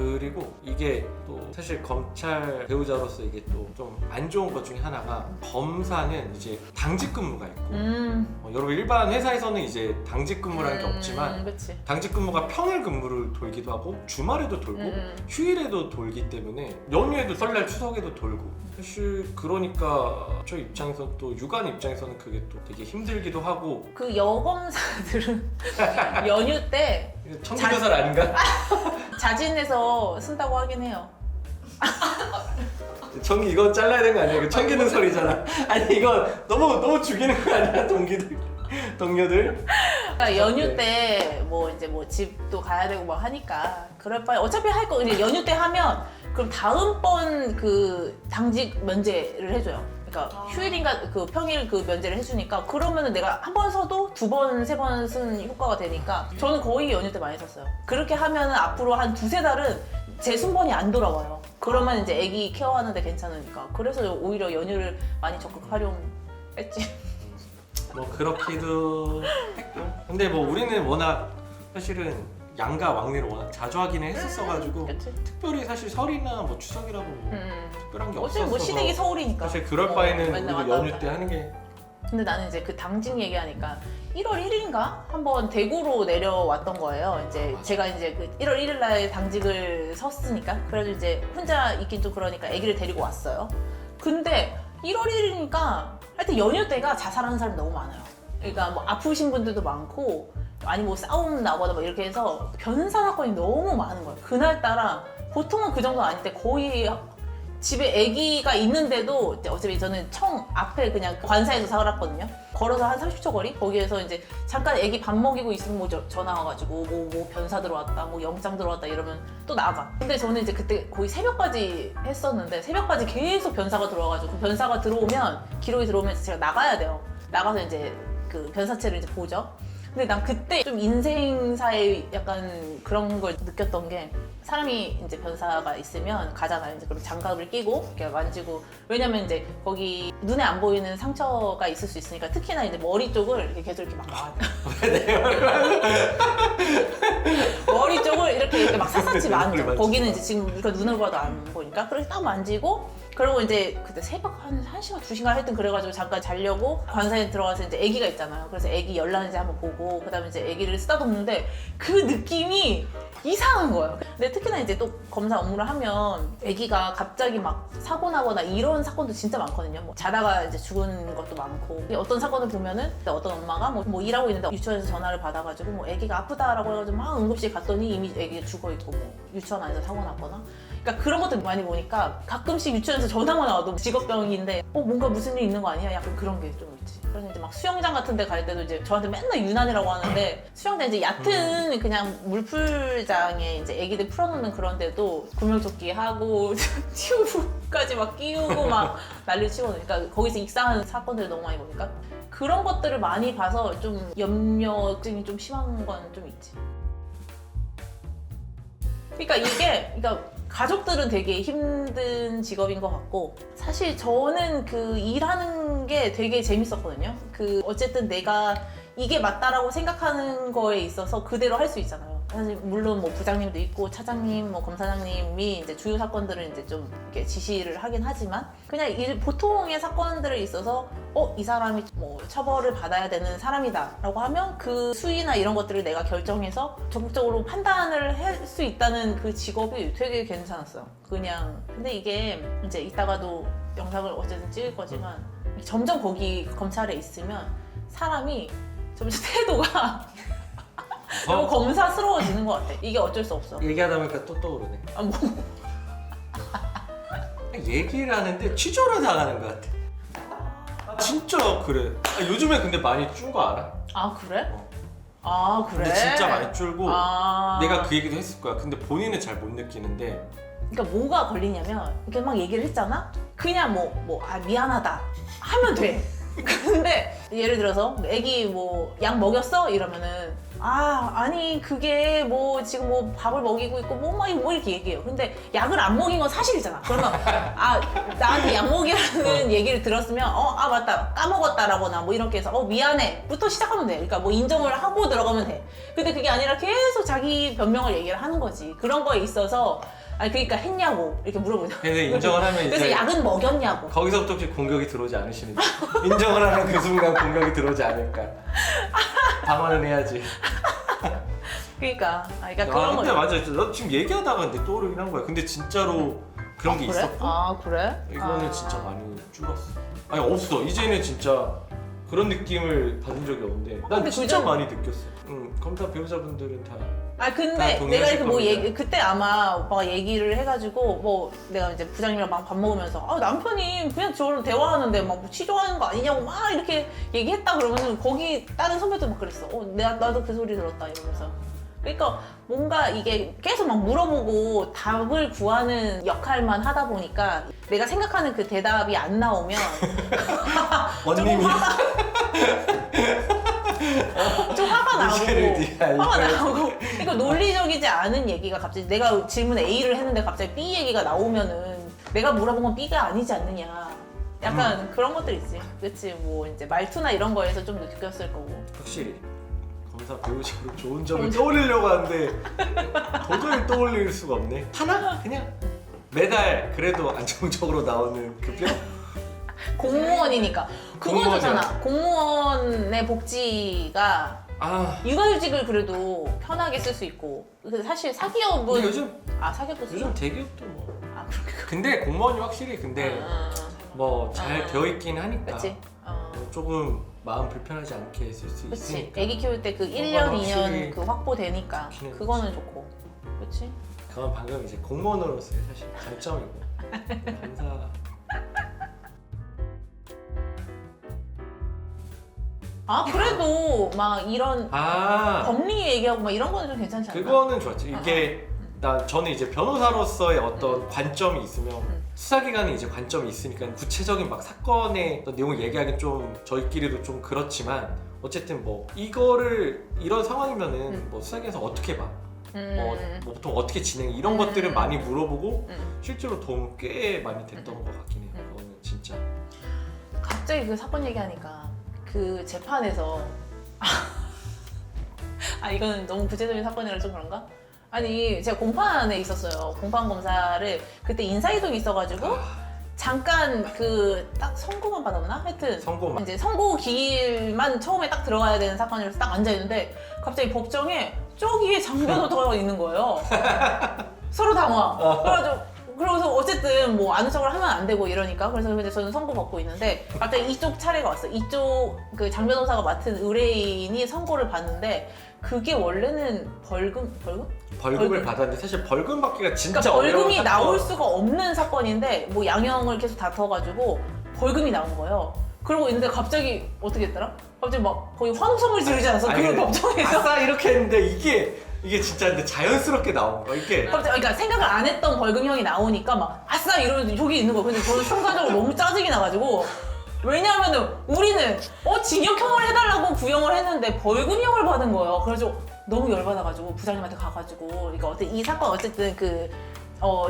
그리고 이게 또 사실 검찰 배우자로서 이게 또 좀 안 좋은 것 중에 하나가 검사는 이제 당직 근무가 있고 여러분 일반 회사에서는 이제 당직 근무라는 게 없지만 그치. 당직 근무가 평일 근무를 돌기도 하고 주말에도 돌고 휴일에도 돌기 때문에 연휴에도 설날 추석에도 돌고 사실 그러니까 저 입장에서 또 유관 입장에서는 그게 또 되게 힘들기도 하고 그 여검사들은 연휴 때 청기교살 아닌가? 자진해서 쓴다고 하긴 해요. 청기 이거 잘라야 되는 거 아니야? 이거 청기는 소리잖아. 아니 이거 너무 죽이는 거 아니야? 동료들? 그러니까 연휴 때 뭐 이제 뭐 집도 가야 되고 뭐 하니까 그럴 바에 어차피 할 거 이제 연휴 때 하면 그럼 다음번 그 당직 면제를 해줘요. 그러니까 휴일인가 그 평일 그 면제를 해주니까 그러면은 내가 한 번 써도 두 번, 세 번 쓴 효과가 되니까 저는 거의 연휴 때 많이 썼어요. 그렇게 하면은 앞으로 한 두세 달은 제 순번이 안 돌아와요. 그러면 이제 아기 케어하는데 괜찮으니까. 그래서 오히려 연휴를 많이 적극 활용했지. 뭐 그렇기도 했고 근데 뭐 우리는 워낙 사실은 양가 왕래를 워낙 자주 하긴 했었어가지고 그치? 특별히 사실 설이나 뭐 추석이라고 뭐 특별한 게 어차피 없었어서 뭐 시댁이 서울이니까. 사실 그럴 바에는 맨날 우리도 왔다 연휴 갔다. 때 하는 게 근데 나는 이제 그 당직 얘기하니까 1월 1일인가 한번 대구로 내려왔던 거예요. 이제 제가 이제 그 1월 1일 날 당직을 섰으니까 그래도 이제 혼자 있긴 좀 그러니까 아기를 데리고 왔어요. 근데 1월 1일이니까 하여튼 연휴 때가 자살하는 사람이 너무 많아요. 그러니까 뭐 아프신 분들도 많고 아니 뭐 싸움 나거나 뭐 이렇게 해서 변사 사건이 너무 많은 거예요. 그날따라 보통은 그 정도는 아닌데 거의 집에 아기가 있는데도 이제 어차피 저는 청 앞에 그냥 관사에서 살았거든요. 걸어서 한 30초 거리? 거기에서 이제 잠깐 아기 밥 먹이고 있으면 뭐 전화 와가지고 뭐 변사 들어왔다, 뭐 영장 들어왔다 이러면 또 나가. 근데 저는 이제 그때 거의 새벽까지 했었는데 새벽까지 계속 변사가 들어와가지고 그 변사가 들어오면 기록이 들어오면 제가 나가야 돼요. 나가서 이제 그 변사체를 이제 보죠. 근데 난 그때 좀 인생사에 약간 그런 걸 느꼈던 게 사람이 이제 변사가 있으면 가잖아요. 이제 그럼 장갑을 끼고 이렇게 만지고 왜냐면 이제 거기 눈에 안 보이는 상처가 있을 수 있으니까 특히나 이제 머리 쪽을 이렇게 계속 이렇게 막 머리 쪽을 이렇게 막 샅샅이 만져. 거기는 이제 지금 우리가 눈을 봐도 안 보니까 그렇게 딱 만지고 그리고 이제 그때 새벽 한 1시간, 2시간 하여튼 그래가지고 잠깐 자려고 관사에 들어가서 이제 아기가 있잖아요. 그래서 아기 열나는지 한번 보고 그다음에 이제 아기를 쓰다듬는데 그 느낌이 이상한 거예요. 근데 특히나 이제 또 검사 업무를 하면 아기가 갑자기 막 사고 나거나 이런 사건도 진짜 많거든요. 뭐 자다가 이제 죽은 것도 많고 어떤 사건을 보면은 어떤 엄마가 뭐 일하고 있는데 유치원에서 전화를 받아가지고 뭐 아기가 아프다라고 해가지고 막 응급실 갔더니 이미 아기가 죽어 있고 뭐 유치원 안에서 사고 났거나 그러니까 그런 것들 많이 보니까 가끔씩 유치원에서 전화만 와도 직업병인데 뭔가 무슨 일 있는 거 아니야? 약간 그런 게 좀 있지. 그래서 이제 막 수영장 같은 데 갈 때도 이제 저한테 맨날 유난이라고 하는데 수영장 이제 얕은 그냥 물풀장에 이제 애기들 풀어놓는 그런 데도 구명조끼 하고 튜브까지 막 끼우고 막 난리 치거든요. 그러니까 거기서 익사하는 사건들을 너무 많이 보니까 그런 것들을 많이 봐서 좀 염려증이 좀 심한 건 좀 있지. 그러니까 이게 가족들은 되게 힘든 직업인 것 같고 사실 저는 그 일하는 게 되게 재밌었거든요. 그 어쨌든 내가 이게 맞다라고 생각하는 거에 있어서 그대로 할 수 있잖아요. 사실 물론 뭐 부장님도 있고 차장님, 뭐 검사장님이 이제 주요 사건들은 이제 좀 이렇게 지시를 하긴 하지만 그냥 보통의 사건들에 있어서 이 사람이 뭐 처벌을 받아야 되는 사람이다라고 하면 그 수위나 이런 것들을 내가 결정해서 적극적으로 판단을 할 수 있다는 그 직업이 되게 괜찮았어요. 그냥 근데 이게 이제 이따가도 영상을 어쨌든 찍을 거지만 점점 거기 검찰에 있으면 사람이 점점 태도가 너무 검사스러워지는 것 같아. 이게 어쩔 수 없어. 얘기하다 보니까 또 떠오르네. 뭐. 얘기를 하는데 취조를 당하는 것 같아. 진짜 그래. 요즘에 근데 많이 준 거 알아? 아 그래? 아 그래? 근데 진짜 많이 줄고 내가 그 얘기도 했을 거야. 근데 본인은 잘 못 느끼는데 그러니까 뭐가 걸리냐면 이렇게 막 얘기를 했잖아? 그냥 미안하다 하면 돼. 근데 예를 들어서 애기 뭐 약 먹였어? 이러면은 아니 그게 뭐 지금 뭐 밥을 먹이고 있고 뭐 이렇게 얘기해요. 근데 약을 안 먹인 건 사실이잖아. 그러면 나한테 약 먹이라는 얘기를 들었으면 맞다 까먹었다라거나 뭐 이렇게 해서 미안해부터 시작하면 돼. 그러니까 뭐 인정을 하고 들어가면 돼. 근데 그게 아니라 계속 자기 변명을 얘기를 하는 거지. 그런 거에 있어서 그러니까 했냐고 이렇게 물어보죠. 근데 인정을 하면 그래서 이제 약은 먹였냐고. 거기서부터 혹시 공격이 들어오지 않으시는지. 인정을 하면 그 순간 공격이 들어오지 않을까. 방어는 해야지. 그러니까 그런 근데 거죠. 맞아. 너 지금 얘기하다가 근데 떠오르긴 한 거야. 근데 진짜로 그런 게 그래? 있었고 그래? 이거는 진짜 많이 줄었어. 아니 없어. 이제는 진짜 그런 느낌을 받은 적이 없는데 난 근데 진짜 그전- 많이 느꼈어. 검사 배우자분들은 다 근데 다 내가 동의하실 이렇게 뭐 겁니다. 그때 아마 오빠가 얘기를 해가지고 뭐 내가 이제 부장님이랑 막 밥 먹으면서 남편이 그냥 저랑 대화하는데 막 치료하는 거 아니냐고 막 이렇게 얘기했다 그러면은 거기 다른 선배도 막 그랬어. 나도 그 소리 들었다 이러면서. 그러니까 뭔가 이게 계속 막 물어보고 답을 구하는 역할만 하다 보니까 내가 생각하는 그 대답이 안 나오면 원님이 좀 화가 이제를 네가 나고 화가 이걸- 나고 그러니까 논리적이지 않은 얘기가 갑자기 내가 질문 A를 했는데 갑자기 B 얘기가 나오면은 내가 물어본 건 B가 아니지 않느냐 약간 그런 것들 있지. 그치 뭐 이제 말투나 이런 거에서 좀 느꼈을 거고. 확실히 검사 배우식으로 좋은 점을 떠올리려고 하는데 도저히 떠올릴 수가 없네. 하나? 그냥 매달 그래도 안정적으로 나오는 급여? 공무원이니까 그건 공무원이야. 좋잖아. 공무원의 복지가 육아휴직을 그래도 편하게 쓸 수 있고. 근데 사실 사기업은 근데 요즘 사기업도 쓰나? 요즘 대기업도 뭐 그렇게 근데 공무원이 확실히 근데 뭐 잘 되어 있긴 하니까 그치. 조금 마음 불편하지 않게 쓸 수 그치. 있으니까 애기 키울 때 그 1년, 확실히 2년 그 확보되니까 좋기는 그거는 하지. 좋고. 그치? 그건 방금 이제 공무원으로서의 사실 장점이고 검사 그래도 막 이런 법리 얘기하고 막 이런 거는 좀 괜찮지 않나? 그거는 좋았지. 이게 저는 이제 변호사로서의 어떤 관점이 있으면 수사기관에 이제 관점이 있으니까 구체적인 막 사건의 어떤 내용을 얘기하긴 좀 저희끼리도 좀 그렇지만 어쨌든 뭐 이거를 이런 상황이면은 뭐 수사기관에서 어떻게 봐? 뭐 보통 어떻게 진행해? 이런 것들을 많이 물어보고 실제로 도움 꽤 많이 됐던 것 같긴 해요. 그거는 진짜. 갑자기 그 사건 얘기하니까 그 재판에서 이거는 너무 구체적인 사건이라 좀 그런가? 아니 제가 공판에 있었어요. 공판 검사를 그때 인사이동이 있어가지고 잠깐 그 딱 선고만 받았나? 하여튼 선고만. 이제 선고 기일만 처음에 딱 들어가야 되는 사건이라서 딱 앉아있는데 갑자기 법정에 저기에 장 변호사가 있는 거예요. 서로 당황. 그래서 어쨌든 뭐 아는 척을 하면 안 되고 이러니까 그래서 이제 저는 선고 받고 있는데 갑자기 이쪽 차례가 왔어. 이쪽 그 장 변호사가 맡은 의뢰인이 선고를 받는데 그게 원래는 벌금을 받았는데 사실 벌금 받기가 진짜 그러니까 벌금이 어려운 나올 사건. 수가 없는 사건인데 뭐 양형을 계속 다퉈가지고 벌금이 나온 거예요. 그러고 있는데 갑자기 어떻게 했더라? 갑자기 막 거의 환호성을 지르지 않았어? 아니, 그 법정에서 아싸 이렇게 했는데 이게 진짜 근데 자연스럽게 나온 거야. 이게 갑자기 그러니까 생각을 안 했던 벌금형이 나오니까 막 아싸 이러면서 저기 있는 거야. 근데 저는 순간적으로 너무 짜증이 나가지고 왜냐하면은 우리는 징역형을 해달라고 구형을 했는데 벌금형을 받은 거예요. 그래서 너무 열받아가지고 부장님한테 가가지고 그러니까 이 사건 어쨌든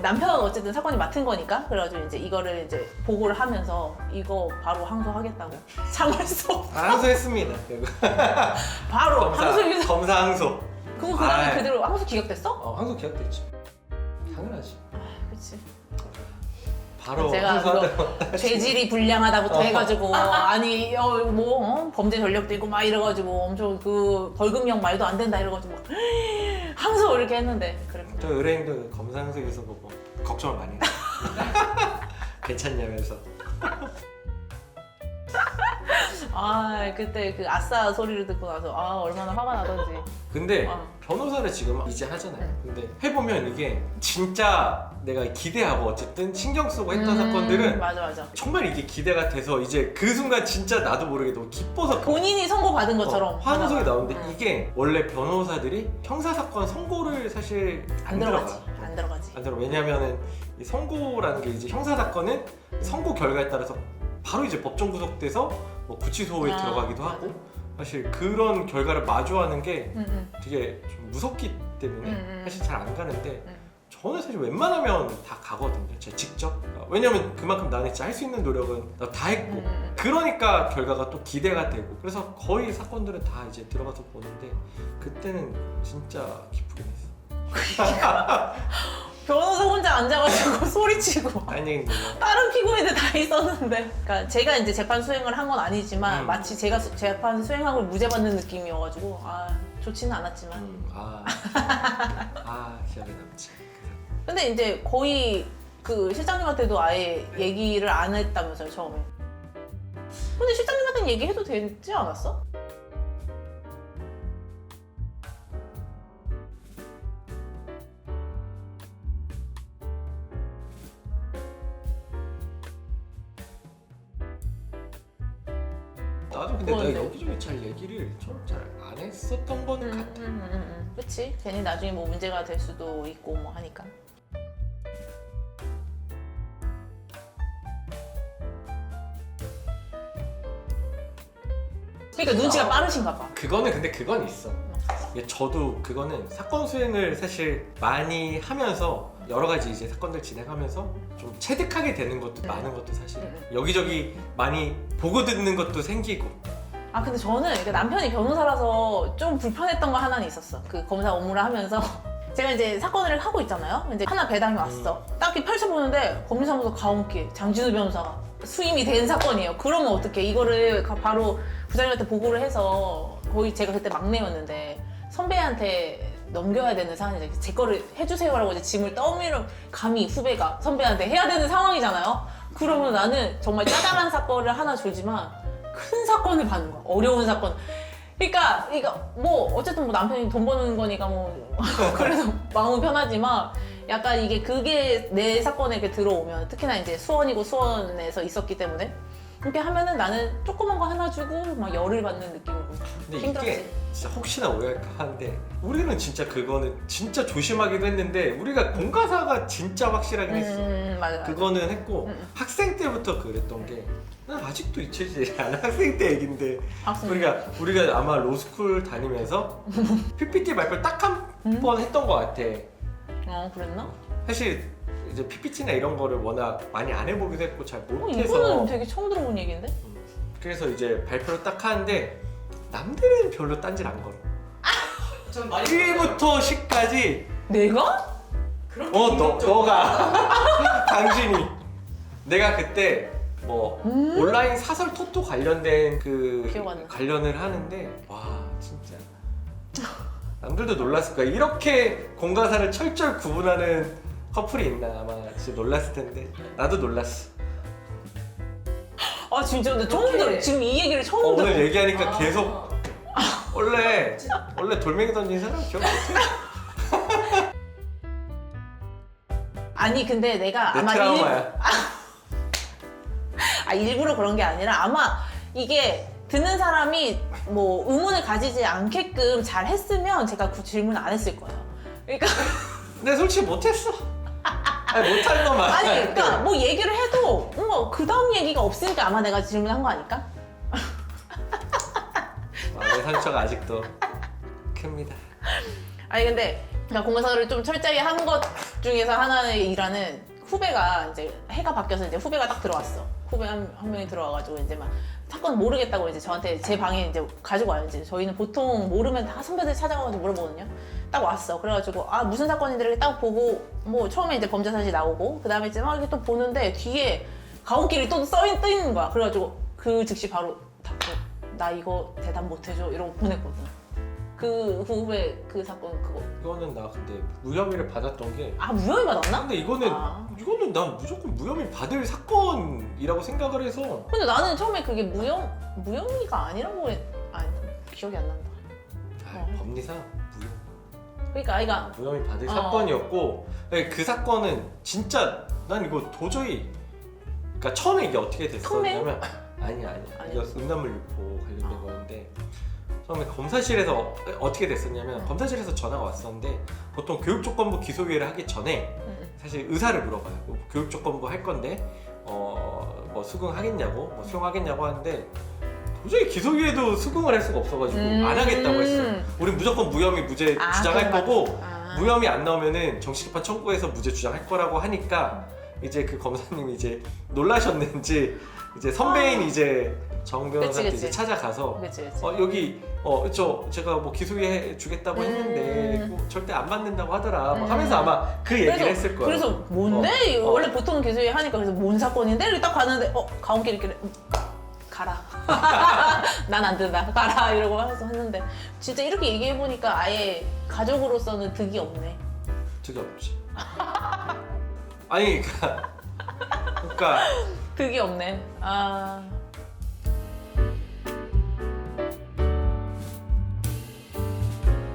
남편 어쨌든 사건이 맡은 거니까 그래가지고 이제 이거를 이제 보고를 하면서 이거 바로 항소하겠다고 참을 수 없어. 항소했습니다. 바로 항소 검사 항소. 그거 그 다음에 그대로 항소 기각됐어? 항소 기각됐지. 당연하지. 그치. 바로 제가 항소하다가 죄질이 불량하다부터 해가지고 범죄 전력도 있고 막 이래가지고 엄청 그 벌금형 말도 안 된다 이래가지고 막 항소 이렇게 했는데 그래. 저 의뢰인도 검사 항소에서 보고 걱정을 많이 했어. 괜찮냐면서. 그때 그 아싸 소리를 듣고 나서 얼마나 화가 나던지. 근데 변호사를 지금 이제 하잖아요. 근데 해보면 이게 진짜 내가 기대하고 어쨌든 신경 쓰고 했던 사건들은 맞아. 정말 이게 기대가 돼서 이제 그 순간 진짜 나도 모르게 너무 기뻐서 본인이 선고 받은 것처럼 환호성이 나오는데 이게 원래 변호사들이 형사사건 선고를 사실 안 들어가지. 왜냐면은 이 선고라는 게 이제 형사사건은 선고 결과에 따라서 바로 이제 법정 구속돼서 뭐 구치소에 아, 들어가기도 맞아. 하고 사실 그런 결과를 마주하는 게 응. 되게 좀 무섭기 때문에 사실 잘 안 가는데 응. 저는 사실 웬만하면 다 가거든요. 제가 직접. 왜냐면 그만큼 나는 진짜 할 수 있는 노력은 다 했고 그러니까 결과가 또 기대가 되고 그래서 거의 사건들은 다 이제 들어가서 보는데 그때는 진짜 기쁘긴 했어. 변호사 혼자 앉아가지고 소리치고 딴 얘기인데 뭐. 다른 피고인들 다 있었는데. 그러니까 제가 이제 재판 수행을 한 건 아니지만 마치 제가 재판 수행하고 무죄 받는 느낌이어가지고 좋지는 않았지만. 기억에 남지. 근데 이제 거의 그 실장님한테도 아예 얘기를 안 했다면서요 처음에. 근데 실장님한테는 얘기해도 되지 않았어? 나도 근데 그런데. 내가 여기저기 잘 얘기를 좀 잘 안 했었던 거는 같아. 그치? 괜히 나중에 뭐 문제가 될 수도 있고 뭐 하니까. 그러니까 눈치가 빠르신가 봐. 그거는 근데 그건 있어. 저도 그거는 사건 수행을 사실 많이 하면서 여러 가지 이제 사건들 진행하면서 좀 체득하게 되는 것도 많은 것도 사실 여기저기 많이 보고 듣는 것도 생기고. 근데 저는 그러니까 남편이 변호사라서 좀 불편했던 거 하나는 있었어. 그 검사 업무를 하면서 제가 이제 사건을 하고 있잖아요. 이제 하나 배당이 왔어. 딱히 펼쳐보는데 법률사무소 가온길 장진우 변호사가 수임이 된 사건이에요. 그러면 어떡해. 이거를 바로 부장님한테 보고를 해서 거의 제가 그때 막내였는데 선배한테 넘겨야 되는 상황이죠. 제 거를 해주세요라고 이제 짐을 떠밀어 감히 후배가 선배한테 해야 되는 상황이잖아요. 그러면 나는 정말 짜잘한 사건을 하나 줄지만 큰 사건을 받는 거야. 어려운 사건. 그러니까 뭐 어쨌든 뭐 남편이 돈 버는 거니까 뭐 그래서 마음은 편하지만 약간 그게 내 사건에 이렇게 들어오면 특히나 이제 수원이고 수원에서 있었기 때문에 그렇게 하면은 나는 조그만 거 하나 주고 막 열을 받는 느낌으로 근데 힘들었지. 이게 진짜 혹시나 오해할까 하는데 우리는 진짜 그거는 진짜 조심하기도 했는데 우리가 공과사가 진짜 확실하긴 했어. 맞아. 그거는 했고 학생 때부터 그랬던 게 난 아직도 잊혀지지 않아. 학생 때 얘긴데 우리가 아마 로스쿨 다니면서 PPT 발표 딱 한 번 했던 것 같아. 그랬나? 사실 이제 PPT나 이런 거를 워낙 많이 안 해보기도 했고 잘 못해서 이거는 되게 처음 들어본 얘기인데? 그래서 이제 발표를 딱 하는데 남들은 별로 딴질 안 걸어. 전 많이 1부터 10까지 내가? 너가 당신이 내가 그때 뭐 온라인 사설 토토 관련된 그 기억 안 나. 관련을 하는데 와 진짜 남들도 놀랐을 거야. 이렇게 공과사를 철저히 구분하는 커플이 있나 아마 진짜 놀랐을 텐데 나도 놀랐어. 진짜 근데 처음 이렇게- 들어. 지금 이 얘기를 처음 들어. 오늘 얘기하니까 계속 원래 돌멩이 던진 사람 기억 못해. 아니 근데 내가 내 아마 트라우마야. 일부러 그런 게 아니라 아마 이게 듣는 사람이 뭐 의문을 가지지 않게끔 잘 했으면 제가 그 질문 안 했을 거예요. 그러니까 근데 솔직히 못했어. 아니 못한 것만. 그러니까 뭐 얘기를 해도 뭔가 그 다음 얘기가 없으니까 아마 내가 질문한 거 아닐까? 내 상처가 아직도 큽니다. 근데 그러니까 공사를 좀 철저히 한 것 중에서 하나의 일화는 후배가 이제 해가 바뀌어서 이제 후배가 딱 들어왔어. 후배 한 명이 들어와가지고 이제 막 사건 모르겠다고 이제 저한테 제 방에 이제 가지고 와요. 이제 저희는 보통 모르면 다 선배들 찾아가가지고 물어보거든요. 딱 왔어. 그래가지고 무슨 사건인지 이렇게 딱 보고 뭐 처음에 이제 범죄 사실 나오고 그 다음에 이제 막 이렇게 또 보는데 뒤에 가온길이 또 떠 있는 거야. 그래가지고 그 즉시 바로 닫고 나 이거 대답 못 해줘 이러고 보냈거든. 그 후배 그 사건 그거. 이거는 나 근데 무혐의를 받았던 게 무혐의 받았나? 근데 이거는 난 무조건 무혐의 받을 사건이라고 생각을 해서 근데 나는 처음에 그게 무혐의가 아니라고 기억이 안 난다. 법리상 그러니까 무혐의 받을 사건이었고 그 사건은 진짜 난 이거 도저히 그러니까 처음에 이게 어떻게 됐었냐면 아니야 이거 음란물 유포 관련된 거였는데 처음에 검사실에서 어떻게 됐었냐면 검사실에서 전화가 왔었는데 보통 교육조건부 기소유예를 하기 전에 사실 의사를 물어봐요. 교육조건부 할 건데 뭐 수긍하겠냐고 뭐 수용하겠냐고 하는데 도저히 기소유예도 수긍을 할 수가 없어가지고 안 하겠다고 했어요. 우린 무조건 무혐의 무죄 주장할 그런 거고 아. 무혐의 안 나오면은 정식재판 청구해서 무죄 주장할 거라고 하니까 이제 그 검사님이 이제 놀라셨는지 이제 선배인 이제 정 변호사한테 그치. 이제 찾아가서 그치. 여기 제가 뭐 기소유예 주겠다고 했는데 뭐 절대 안 받는다고 하더라 막 하면서 아마 그 얘기를 했을 거예요. 그래서 뭔데? 원래 보통 기소유예 하니까 그래서 뭔 사건인데? 이렇게 딱 가는데 가온길이길래 가라. 난 안 된다. 가라 이러고 해서 했는데 진짜 이렇게 얘기해 보니까 아예 가족으로서는 득이 없네. 득이 없지. 아니 그러니까 득이 없네. 아.